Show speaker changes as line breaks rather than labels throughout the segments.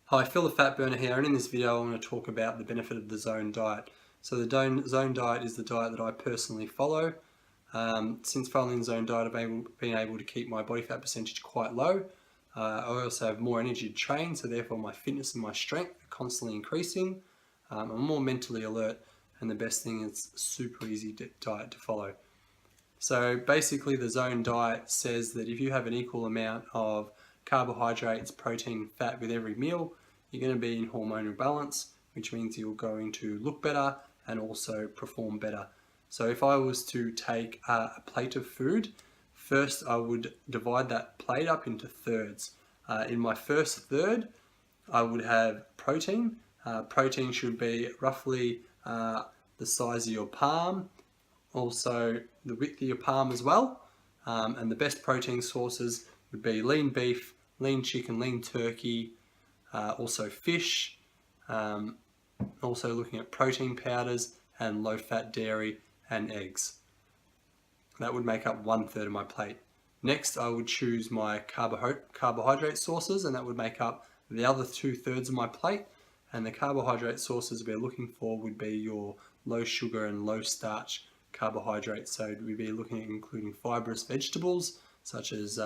Hi, Phil the Fat Burner here, and in this video I want to talk about the benefit of the zone diet. So the zone diet is the diet that I personally follow. Since following the zone diet, I've been able to keep my body fat percentage quite low. I also have more energy to train, so therefore my fitness and my strength are constantly increasing. I'm more mentally alert, and the best thing is super easy diet to follow. So basically the zone diet says that if you have an equal amount of carbohydrates, protein, fat with every meal, you're going to be in hormonal balance, which means you're going to look better and also perform better. So if I was to take a plate of food, first I would divide that plate up into thirds. In my first third, I would have protein. Protein should be roughly the size of your palm, also the width of your palm as well. And the best protein sources would be lean beef, lean chicken, lean turkey, also fish, also looking at protein powders and low-fat dairy and eggs. That would make up 1/3 of my plate. Next, I would choose my carbohydrate sources, and that would make up the other 2/3 of my plate. And the carbohydrate sources we're looking for would be your low sugar and low starch carbohydrates. So we'd be looking at including fibrous vegetables such as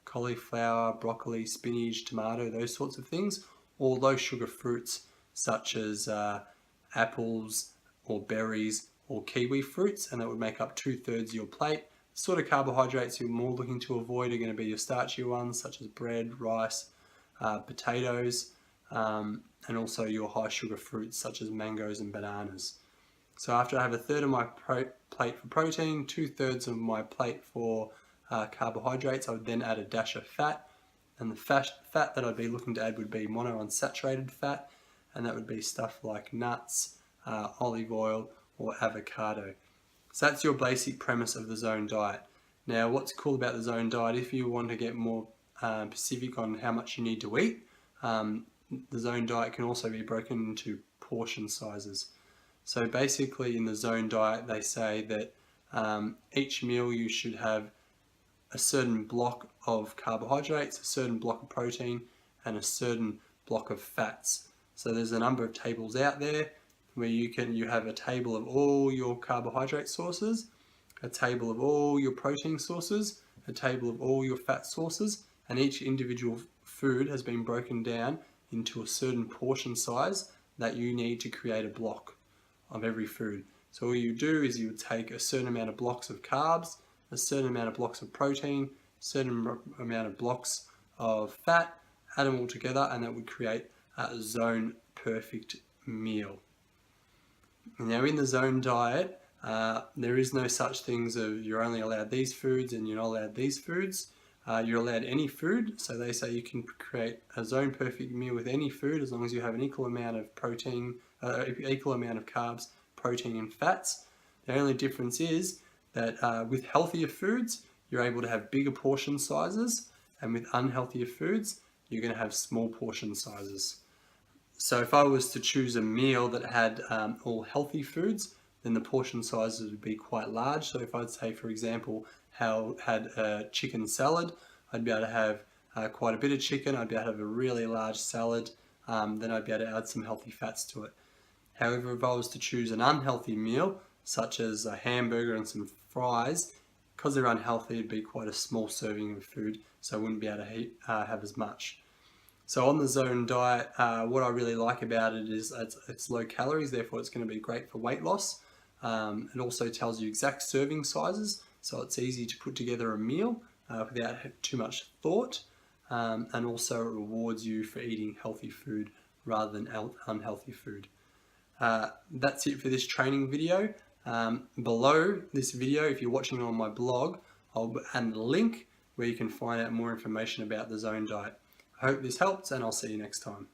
cauliflower, broccoli, spinach, tomato, those sorts of things, or low sugar fruits such as apples or berries or kiwi fruits, and that would make up 2/3 of your plate. The sort of carbohydrates you're more looking to avoid are going to be your starchy ones such as bread, rice, potatoes, and also your high sugar fruits such as mangoes and bananas. So after I have 1/3 of my plate for protein, 2/3 of my plate for carbohydrates, I would then add a dash of fat. And the fat that I'd be looking to add would be monounsaturated fat, and that would be stuff like nuts, olive oil, or avocado. So that's your basic premise of the zone diet. Now, what's cool about the zone diet, if you want to get more specific on how much you need to eat, the zone diet can also be broken into portion sizes. So basically in the zone diet they say that each meal you should have a certain block of carbohydrates, a certain block of protein, and a certain block of fats. So there's a number of tables out there where you have a table of all your carbohydrate sources, a table of all your protein sources, a table of all your fat sources, and each individual food has been broken down into a certain portion size that you need to create a block of every food. So all you do is you would take a certain amount of blocks of carbs, a certain amount of blocks of protein, a certain amount of blocks of fat, add them all together, and that would create a zone perfect meal. Now in the zone diet, there is no such things of you're only allowed these foods and you're not allowed these foods. You're allowed any food, so they say you can create a zone perfect meal with any food as long as you have an equal amount of protein, equal amount of carbs, protein and fats. The only difference is that with healthier foods, you're able to have bigger portion sizes, and with unhealthier foods, you're going to have small portion sizes. So if I was to choose a meal that had all healthy foods, then the portion sizes would be quite large. So if I'd say, for example, had a chicken salad, I'd be able to have quite a bit of chicken, I'd be able to have a really large salad, then I'd be able to add some healthy fats to it. However, if I was to choose an unhealthy meal, such as a hamburger and some fries, because they're unhealthy, it'd be quite a small serving of food, so I wouldn't be able to have as much. So on the zone diet, what I really like about it is it's low calories, therefore it's going to be great for weight loss. It also tells you exact serving sizes, so it's easy to put together a meal without too much thought, and also it rewards you for eating healthy food rather than unhealthy food. That's it for this training video. Below this video, if you're watching on my blog, I'll add a link where you can find out more information about the zone diet. I hope this helps, and I'll see you next time.